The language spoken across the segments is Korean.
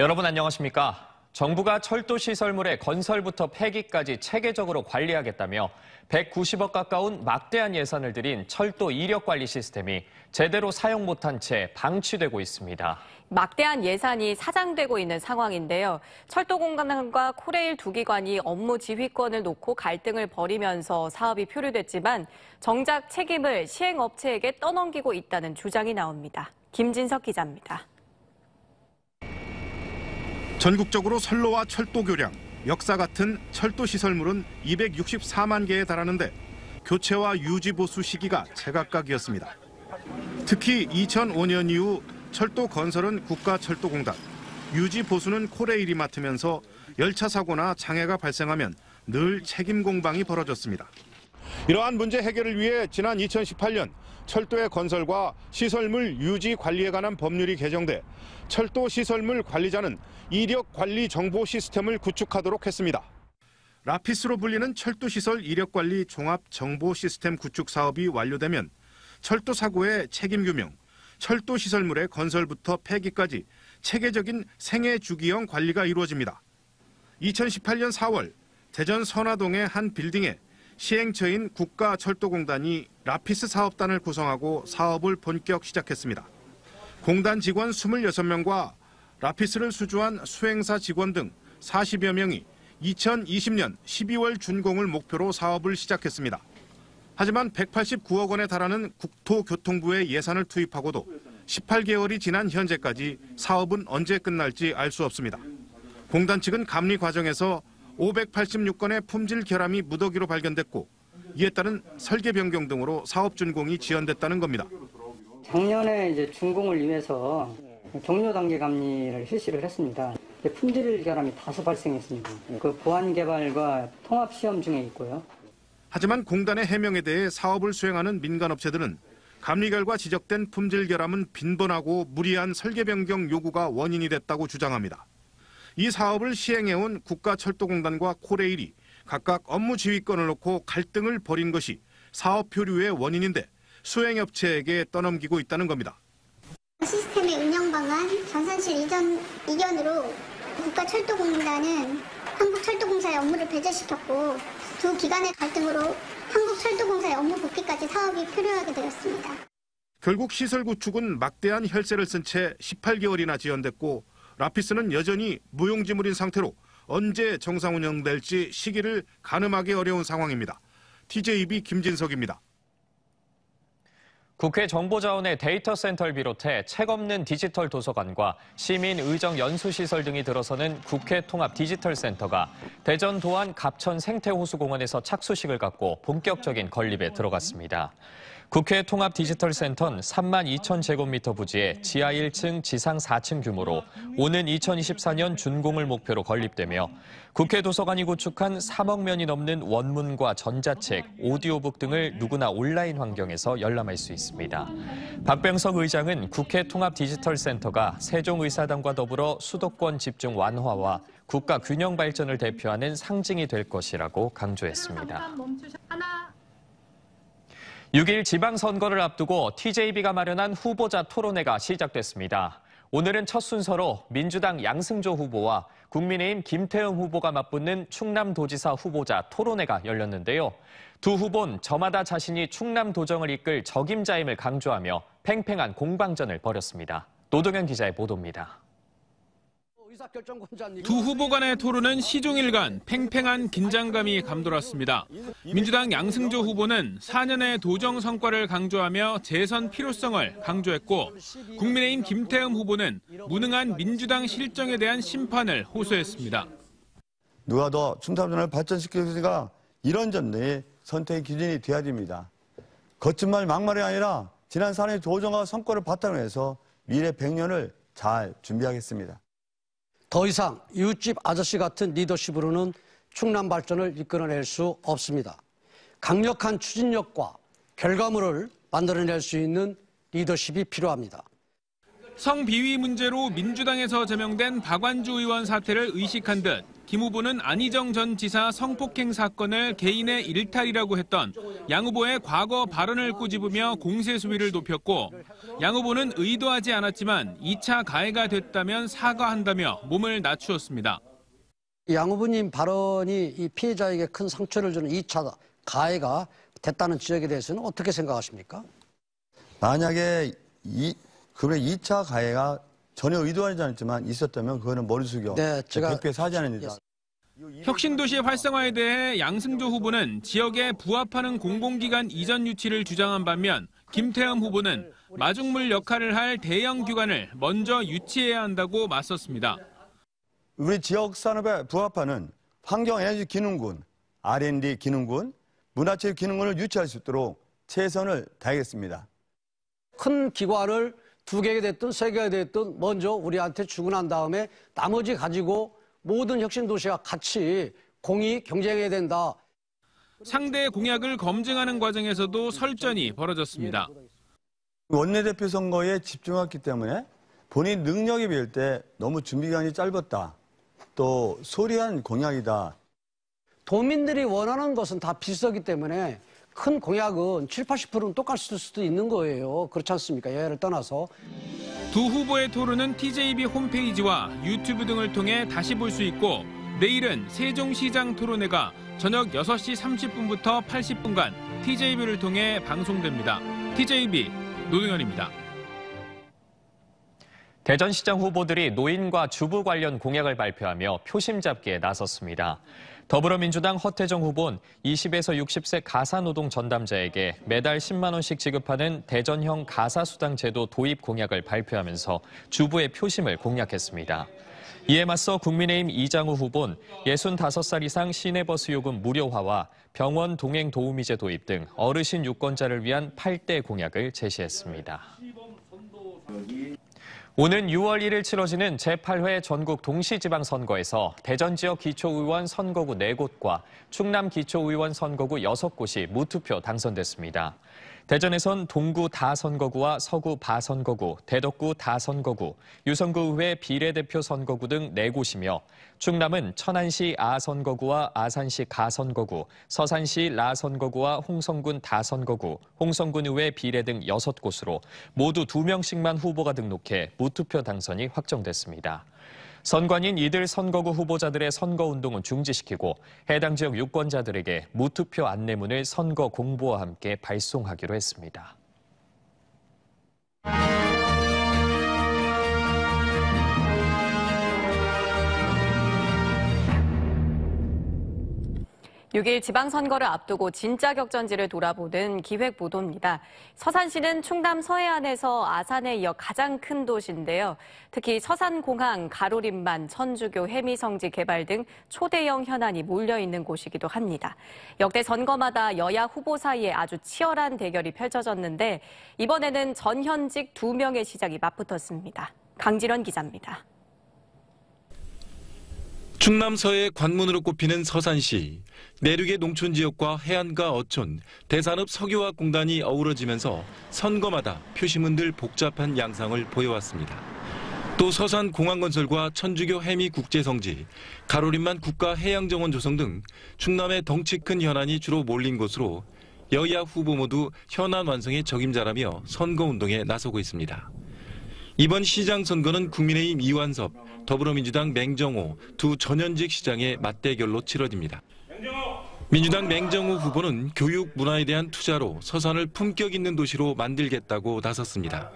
여러분 안녕하십니까? 정부가 철도 시설물의 건설부터 폐기까지 체계적으로 관리하겠다며 190억 가까운 막대한 예산을 들인 철도 이력 관리 시스템이 제대로 사용 못한 채 방치되고 있습니다. 막대한 예산이 사장되고 있는 상황인데요. 철도공단과 코레일 두 기관이 업무 지휘권을 놓고 갈등을 벌이면서 사업이 표류됐지만 정작 책임을 시행업체에게 떠넘기고 있다는 주장이 나옵니다. 김진석 기자입니다. 전국적으로 선로와 철도 교량, 역사 같은 철도 시설물은 264만 개에 달하는데 교체와 유지 보수 시기가 제각각이었습니다. 특히 2005년 이후 철도 건설은 국가철도공단, 유지 보수는 코레일이 맡으면서 열차 사고나 장애가 발생하면 늘 책임 공방이 벌어졌습니다. 이러한 문제 해결을 위해 지난 2018년 철도의 건설과 시설물 유지 관리에 관한 법률이 개정돼 철도 시설물 관리자는 이력 관리 정보 시스템을 구축하도록 했습니다. 라피스로 불리는 철도 시설 이력 관리 종합 정보 시스템 구축 사업이 완료되면 철도 사고의 책임 규명, 철도 시설물의 건설부터 폐기까지 체계적인 생애 주기형 관리가 이루어집니다. 2018년 4월 대전 선화동의 한 빌딩에 시행처인 국가철도공단이 라피스 사업단을 구성하고 사업을 본격 시작했습니다. 공단 직원 26명과 라피스를 수주한 수행사 직원 등 40여 명이 2020년 12월 준공을 목표로 사업을 시작했습니다. 하지만 189억 원에 달하는 국토교통부의 예산을 투입하고도 18개월이 지난 현재까지 사업은 언제 끝날지 알 수 없습니다. 공단 측은 감리 과정에서 586건의 품질 결함이 무더기로 발견됐고 이에 따른 설계 변경 등으로 사업 준공이 지연됐다는 겁니다. 작년에 이제 준공을 위해서 종료 단계 감리를 실시를 했습니다. 품질 결함이 다소 발생했습니다. 그 보안 개발과 통합 시험 중에 있고요. 하지만 공단의 해명에 대해 사업을 수행하는 민간업체들은 감리 결과 지적된 품질 결함은 빈번하고 무리한 설계 변경 요구가 원인이 됐다고 주장합니다. 이 사업을 시행해온 국가철도공단과 코레일이 각각 업무 지휘권을 놓고 갈등을 벌인 것이 사업 표류의 원인인데 수행업체에게 떠넘기고 있다는 겁니다. 시스템의 운영 방안, 전산실 이전으로 국가철도공단은 한국철도공사의 업무를 배제시켰고 두 기관의 갈등으로 한국철도공사의 업무 복귀까지 사업이 표류하게 되었습니다. 결국 시설 구축은 막대한 혈세를 쓴 채 18개월이나 지연됐고 라피스는 여전히 무용지물인 상태로 언제 정상 운영될지 시기를 가늠하기 어려운 상황입니다. TJB 김진석입니다. 국회 정보자원의 데이터 센터를 비롯해 책 없는 디지털 도서관과 시민 의정 연수시설 등이 들어서는 국회 통합 디지털 센터가 대전 도안 갑천 생태호수공원에서 착수식을 갖고 본격적인 건립에 들어갔습니다. 국회 통합 디지털 센터는 3만 2천 제곱미터 부지에 지하 1층, 지상 4층 규모로 오는 2024년 준공을 목표로 건립되며 국회 도서관이 구축한 3억 면이 넘는 원문과 전자책, 오디오북 등을 누구나 온라인 환경에서 열람할 수 있습니다. 박병석 의장은 국회 통합 디지털 센터가 세종의사당과 더불어 수도권 집중 완화와 국가 균형 발전을 대표하는 상징이 될 것이라고 강조했습니다. 6일 지방선거를 앞두고 TJB가 마련한 후보자 토론회가 시작됐습니다. 오늘은 첫 순서로 민주당 양승조 후보와 국민의힘 김태흠 후보가 맞붙는 충남도지사 후보자 토론회가 열렸는데요. 두 후보는 저마다 자신이 충남도정을 이끌 적임자임을 강조하며 팽팽한 공방전을 벌였습니다. 노동현 기자의 보도입니다. 두 후보 간의 토론은 시종일관 팽팽한 긴장감이 감돌았습니다. 민주당 양승조 후보는 4년의 도정 성과를 강조하며 재선 필요성을 강조했고 국민의힘 김태흠 후보는 무능한 민주당 실정에 대한 심판을 호소했습니다. 누가 더 충남도를 발전시키는가 이런 점들이 선택의 기준이 돼야 됩니다. 겉짓말 막말이 아니라 지난 4년의 도정과 성과를 바탕으로 해서 미래 100년을 잘 준비하겠습니다. 더 이상 이웃집 아저씨 같은 리더십으로는 충남 발전을 이끌어낼 수 없습니다. 강력한 추진력과 결과물을 만들어낼 수 있는 리더십이 필요합니다. 성비위 문제로 민주당에서 제명된 박완주 의원 사태를 의식한 듯 김 후보는 안희정 전 지사 성폭행 사건을 개인의 일탈이라고 했던 양 후보의 과거 발언을 꼬집으며 공세 수위를 높였고 양 후보는 의도하지 않았지만 2차 가해가 됐다면 사과한다며 몸을 낮추었습니다. 양 후보님 발언이 이 피해자에게 큰 상처를 주는 2차 가해가 됐다는 지적에 대해서는 어떻게 생각하십니까? 만약에 그분의 2차 가해가 전혀 의도하지 않았지만 있었다면 그거는 머리 숙여 네, 제가 100배 사죄하는 일이다. 혁신도시 활성화에 대해 양승조 후보는 지역에 부합하는 공공기관 이전 유치를 주장한 반면 김태흠 후보는 마중물 역할을 할 대형 기관을 먼저 유치해야 한다고 맞섰습니다. 우리 지역 산업에 부합하는 환경에너지기능군, R&D 기능군, 문화체육기능군을 유치할 수 있도록 최선을 다하겠습니다. 큰 기관을 2개가 됐든 3개가 됐든 먼저 우리한테 주고 난 다음에 나머지 가지고 모든 혁신도시가 같이 공히 경쟁해야 된다. 상대 공약을 검증하는 과정에서도 설전이 벌어졌습니다. 원내대표 선거에 집중했기 때문에 본인 능력에 비할 때 너무 준비기간이 짧았다. 또 소리한 공약이다. 도민들이 원하는 것은 다 비슷하기 때문에 큰 공약은 70, 80%는 똑같을 수도 있는 거예요. 그렇지 않습니까? 여야를 떠나서. 두 후보의 토론은 TJB 홈페이지와 유튜브 등을 통해 다시 볼 수 있고 내일은 세종시장 토론회가 저녁 6시 30분부터 80분간 TJB를 통해 방송됩니다. TJB 노동현입니다. 대전시장 후보들이 노인과 주부 관련 공약을 발표하며 표심 잡기에 나섰습니다. 더불어민주당 허태정 후보는 20에서 60세 가사노동 전담자에게 매달 10만 원씩 지급하는 대전형 가사수당 제도 도입 공약을 발표하면서 주부의 표심을 공략했습니다. 이에 맞서 국민의힘 이장우 후보는 65살 이상 시내버스 요금 무료화와 병원 동행 도우미제 도입 등 어르신 유권자를 위한 8대 공약을 제시했습니다. 오는 6월 1일 치러지는 제8회 전국 동시지방선거에서 대전 지역 기초의원 선거구 4곳과 충남 기초의원 선거구 6곳이 무투표 당선됐습니다. 대전에선 동구 다선거구와 서구 바선거구, 대덕구 다선거구, 유성구의회 비례대표 선거구 등 4곳이며 충남은 천안시 아선거구와 아산시 가선거구, 서산시 라선거구와 홍성군 다선거구, 홍성군의회 비례 등 6곳으로 모두 2명씩만 후보가 등록해 무투표 당선이 확정됐습니다. 선관위는 이들 선거구 후보자들의 선거운동은 중지시키고 해당 지역 유권자들에게 무투표 안내문을 선거 공보와 함께 발송하기로 했습니다. (6일) 지방선거를 앞두고 진짜 격전지를 돌아보는 기획보도입니다. 서산시는 충남 서해안에서 아산에 이어 가장 큰 도시인데요. 특히 서산공항, 가로림만, 천주교, 해미성지 개발 등 초대형 현안이 몰려있는 곳이기도 합니다. 역대 선거마다 여야 후보 사이에 아주 치열한 대결이 펼쳐졌는데 이번에는 전현직 2명의 시장이 맞붙었습니다. 강진원 기자입니다. 충남 서해의 관문으로 꼽히는 서산시. 내륙의 농촌 지역과 해안가 어촌, 대산읍 석유화학공단이 어우러지면서 선거마다 표심은들 복잡한 양상을 보여왔습니다. 또 서산공항건설과 천주교 해미국제성지, 가로림만 국가해양정원 조성 등 충남의 덩치 큰 현안이 주로 몰린 곳으로 여야 후보 모두 현안 완성에 적임자라며 선거운동에 나서고 있습니다. 이번 시장 선거는 국민의힘 이완섭, 더불어민주당 맹정호 두 전현직 시장의 맞대결로 치러집니다. 민주당 맹정호 후보는 교육 문화에 대한 투자로 서산을 품격 있는 도시로 만들겠다고 나섰습니다.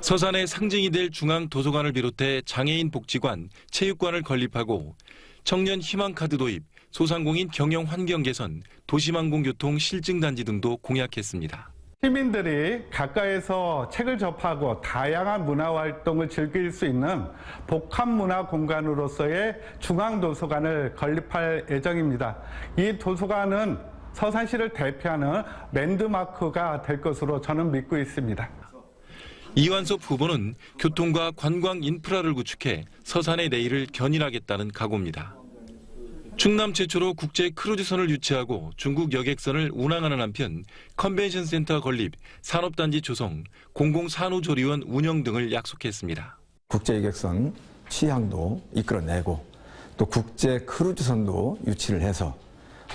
서산의 상징이 될 중앙도서관을 비롯해 장애인 복지관, 체육관을 건립하고 청년 희망카드 도입, 소상공인 경영 환경 개선, 도시망공교통 실증단지 등도 공약했습니다. 시민들이 가까이서 책을 접하고 다양한 문화활동을 즐길 수 있는 복합문화 공간으로서의 중앙도서관을 건립할 예정입니다. 이 도서관은 서산시를 대표하는 랜드마크가 될 것으로 저는 믿고 있습니다. 이완섭 후보는 교통과 관광 인프라를 구축해 서산의 내일을 견인하겠다는 각오입니다. 충남 최초로 국제 크루즈선을 유치하고 중국 여객선을 운항하는 한편 컨벤션 센터 건립, 산업단지 조성, 공공산후조리원 운영 등을 약속했습니다. 국제 여객선 취항도 이끌어내고 또 국제 크루즈선도 유치를 해서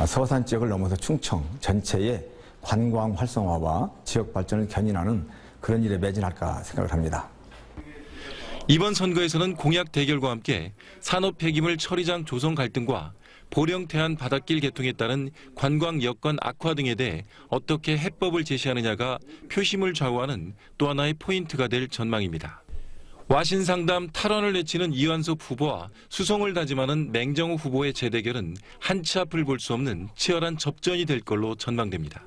서산 지역을 넘어서 충청 전체의 관광 활성화와 지역 발전을 견인하는 그런 일에 매진할까 생각을 합니다. 이번 선거에서는 공약 대결과 함께 산업 폐기물 처리장 조성 갈등과 보령 태안 바닷길 개통에 따른 관광 여건 악화 등에 대해 어떻게 해법을 제시하느냐가 표심을 좌우하는 또 하나의 포인트가 될 전망입니다. 와신상담 탈원을 내치는 이완섭 후보와 수성을 다짐하는 맹정우 후보의 재대결은 한치 앞을 볼 수 없는 치열한 접전이 될 걸로 전망됩니다.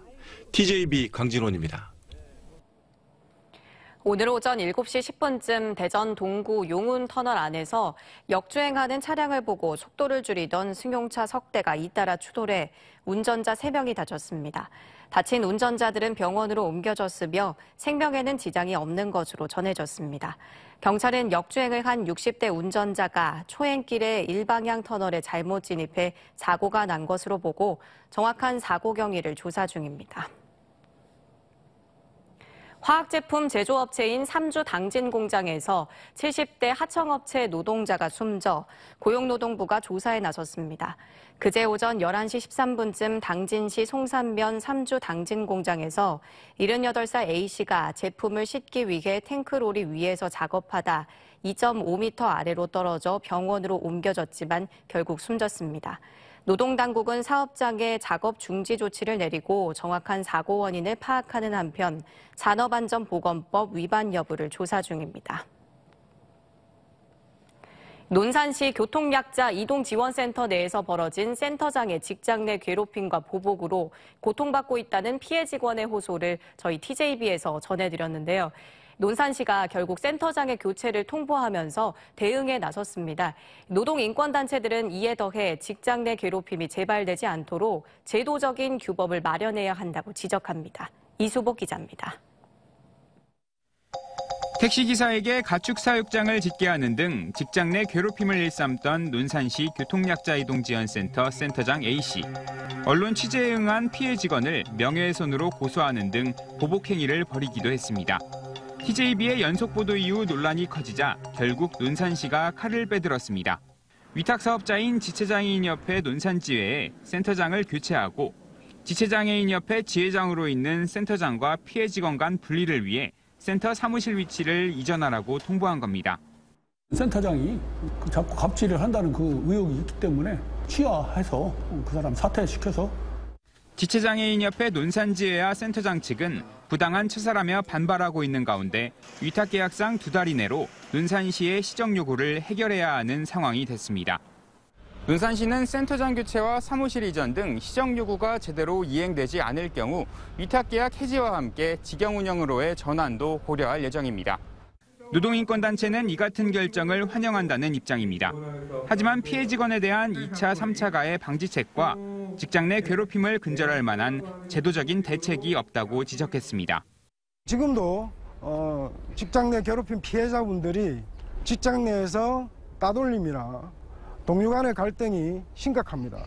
TJB 강진원입니다. 오늘 오전 7시 10분쯤 대전 동구 용운터널 안에서 역주행하는 차량을 보고 속도를 줄이던 승용차 석 대가 잇따라 추돌해 운전자 3명이 다쳤습니다. 다친 운전자들은 병원으로 옮겨졌으며 생명에는 지장이 없는 것으로 전해졌습니다. 경찰은 역주행을 한 60대 운전자가 초행길의 일방향 터널에 잘못 진입해 사고가 난 것으로 보고 정확한 사고 경위를 조사 중입니다. 화학제품 제조업체인 삼주 당진 공장에서 70대 하청업체 노동자가 숨져 고용노동부가 조사에 나섰습니다. 그제 오전 11시 13분쯤 당진시 송산면 삼주 당진 공장에서 78살 A씨가 제품을 싣기 위해 탱크로리 위에서 작업하다 2.5m 아래로 떨어져 병원으로 옮겨졌지만 결국 숨졌습니다. 노동당국은 사업장에 작업 중지 조치를 내리고 정확한 사고 원인을 파악하는 한편 산업안전보건법 위반 여부를 조사 중입니다. 논산시 교통약자 이동지원센터 내에서 벌어진 센터장의 직장 내 괴롭힘과 보복으로 고통받고 있다는 피해 직원의 호소를 저희 TJB에서 전해드렸는데요. 논산시가 결국 센터장의 교체를 통보하면서 대응에 나섰습니다. 노동인권단체들은 이에 더해 직장 내 괴롭힘이 재발되지 않도록 제도적인 규범을 마련해야 한다고 지적합니다. 이수복 기자입니다. 택시기사에게 가축 사육장을 짓게 하는 등 직장 내 괴롭힘을 일삼던 논산시 교통약자이동지원센터 센터장 A씨. 언론 취재에 응한 피해 직원을 명예훼손으로 고소하는 등 보복 행위를 벌이기도 했습니다. TJB의 연속 보도 이후 논란이 커지자 결국 논산시가 칼을 빼들었습니다. 위탁사업자인 지체장애인협회 논산지회에 센터장을 교체하고 지체장애인협회 지회장으로 있는 센터장과 피해 직원 간 분리를 위해 센터 사무실 위치를 이전하라고 통보한 겁니다. 센터장이 자꾸 갑질을 한다는 그 의혹이 있기 때문에 취하해서 그 사람 사퇴시켜서 지체장애인협회 논산지회와 센터장 측은 부당한 처사라며 반발하고 있는 가운데 위탁계약상 2달 이내로 논산시의 시정 요구를 해결해야 하는 상황이 됐습니다. 논산시는 센터장 교체와 사무실 이전 등 시정 요구가 제대로 이행되지 않을 경우 위탁계약 해지와 함께 직영 운영으로의 전환도 고려할 예정입니다. 노동인권단체는 이 같은 결정을 환영한다는 입장입니다. 하지만 피해 직원에 대한 2차, 3차 가해 방지책과 직장 내 괴롭힘을 근절할 만한 제도적인 대책이 없다고 지적했습니다. 지금도 직장 내 괴롭힘 피해자분들이 직장 내에서 따돌림이나 동료 간의 갈등이 심각합니다.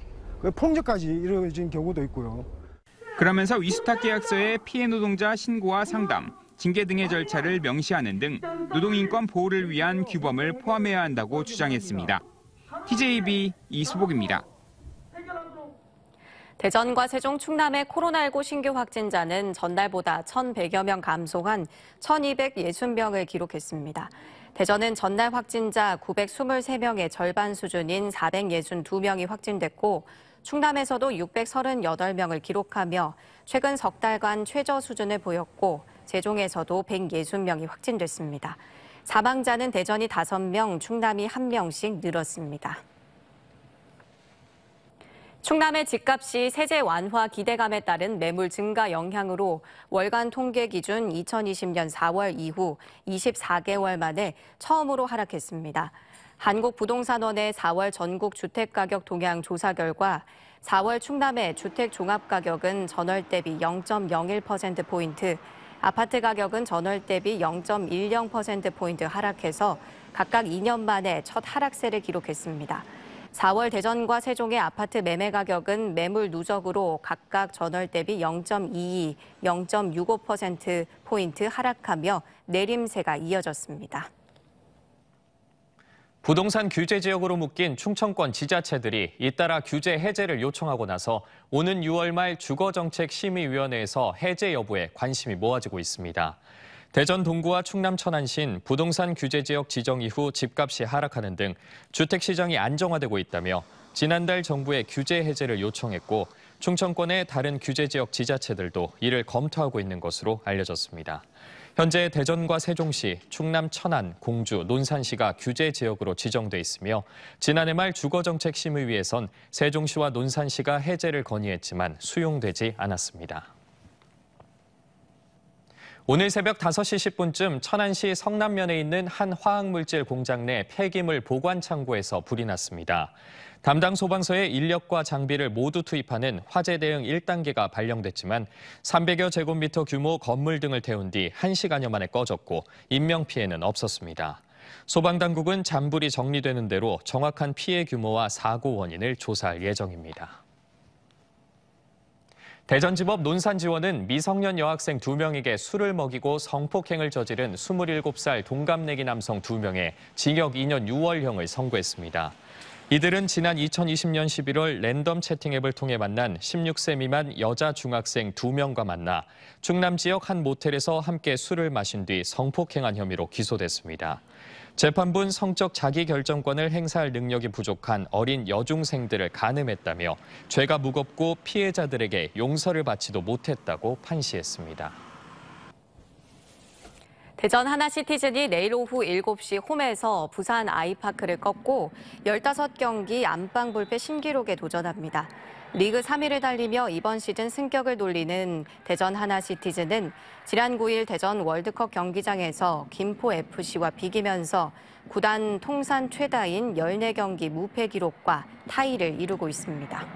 폭력까지 이루어진 경우도 있고요. 그러면서 위수탁 계약서에 피해 노동자 신고와 상담, 징계 등의 절차를 명시하는 등 노동인권 보호를 위한 규범을 포함해야 한다고 주장했습니다. TJB 이수복입니다. 대전과 세종, 충남의 코로나19 신규 확진자는 전날보다 1,100여 명 감소한 1,260명을 기록했습니다. 대전은 전날 확진자 923명의 절반 수준인 462명이 확진됐고 충남에서도 638명을 기록하며 최근 석 달간 최저 수준을 보였고 세종에서도 160명이 확진됐습니다. 사망자는 대전이 5명, 충남이 1명씩 늘었습니다. 충남의 집값이 세제 완화 기대감에 따른 매물 증가 영향으로 월간 통계 기준 2020년 4월 이후 24개월 만에 처음으로 하락했습니다. 한국부동산원의 4월 전국 주택가격 동향 조사 결과 4월 충남의 주택 종합가격은 전월 대비 0.01%포인트, 아파트 가격은 전월 대비 0.10%포인트 하락해서 각각 2년 만에 첫 하락세를 기록했습니다. 4월 대전과 세종의 아파트 매매 가격은 매물 누적으로 각각 전월 대비 0.22, 0.65%포인트 하락하며 내림세가 이어졌습니다. 부동산 규제 지역으로 묶인 충청권 지자체들이 잇따라 규제 해제를 요청하고 나서 오는 6월 말 주거정책심의위원회에서 해제 여부에 관심이 모아지고 있습니다. 대전 동구와 충남 천안시는 부동산 규제 지역 지정 이후 집값이 하락하는 등 주택 시장이 안정화되고 있다며 지난달 정부에 규제 해제를 요청했고 충청권의 다른 규제 지역 지자체들도 이를 검토하고 있는 것으로 알려졌습니다. 현재 대전과 세종시, 충남 천안, 공주, 논산시가 규제 지역으로 지정돼 있으며 지난해 말 주거정책심의위에선 세종시와 논산시가 해제를 건의했지만 수용되지 않았습니다. 오늘 새벽 5시 10분쯤 천안시 성남면에 있는 한 화학물질 공장 내 폐기물 보관 창고에서 불이 났습니다. 담당 소방서의 인력과 장비를 모두 투입하는 화재 대응 1단계가 발령됐지만 300여 제곱미터 규모 건물 등을 태운 뒤 1시간여 만에 꺼졌고 인명피해는 없었습니다. 소방당국은 잔불이 정리되는 대로 정확한 피해 규모와 사고 원인을 조사할 예정입니다. 대전지법 논산지원은 미성년 여학생 2명에게 술을 먹이고 성폭행을 저지른 27살 동갑내기 남성 2명에 징역 2년 6월형을 선고했습니다. 이들은 지난 2020년 11월 랜덤 채팅 앱을 통해 만난 16세 미만 여자 중학생 2명과 만나 충남 지역 한 모텔에서 함께 술을 마신 뒤 성폭행한 혐의로 기소됐습니다. 재판부는 성적 자기결정권을 행사할 능력이 부족한 어린 여중생들을 간음했다며 죄가 무겁고 피해자들에게 용서를 받지도 못했다고 판시했습니다. 대전 하나시티즌이 내일 오후 7시 홈에서 부산 아이파크를 꺾고 15경기 안방 불패 신기록에 도전합니다. 리그 3위를 달리며 이번 시즌 승격을 돌리는 대전 하나시티즌은 지난 9일 대전 월드컵 경기장에서 김포FC와 비기면서 구단 통산 최다인 14경기 무패 기록과 타이를 이루고 있습니다.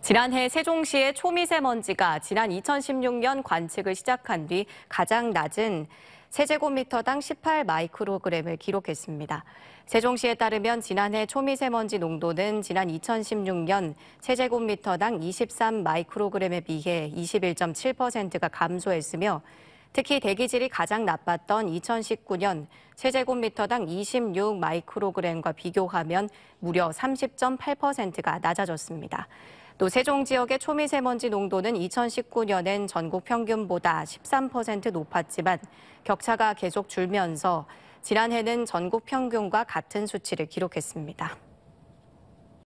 지난해 세종시의 초미세먼지가 지난 2016년 관측을 시작한 뒤 가장 낮은 세제곱미터당 18 마이크로그램을 기록했습니다. 세종시에 따르면 지난해 초미세먼지 농도는 지난 2016년 세제곱미터당 23 마이크로그램에 비해 21.7%가 감소했으며 특히 대기질이 가장 나빴던 2019년 세제곱미터당 26 마이크로그램과 비교하면 무려 30.8%가 낮아졌습니다. 또 세종 지역의 초미세먼지 농도는 2019년엔 전국 평균보다 13% 높았지만 격차가 계속 줄면서 지난해는 전국 평균과 같은 수치를 기록했습니다.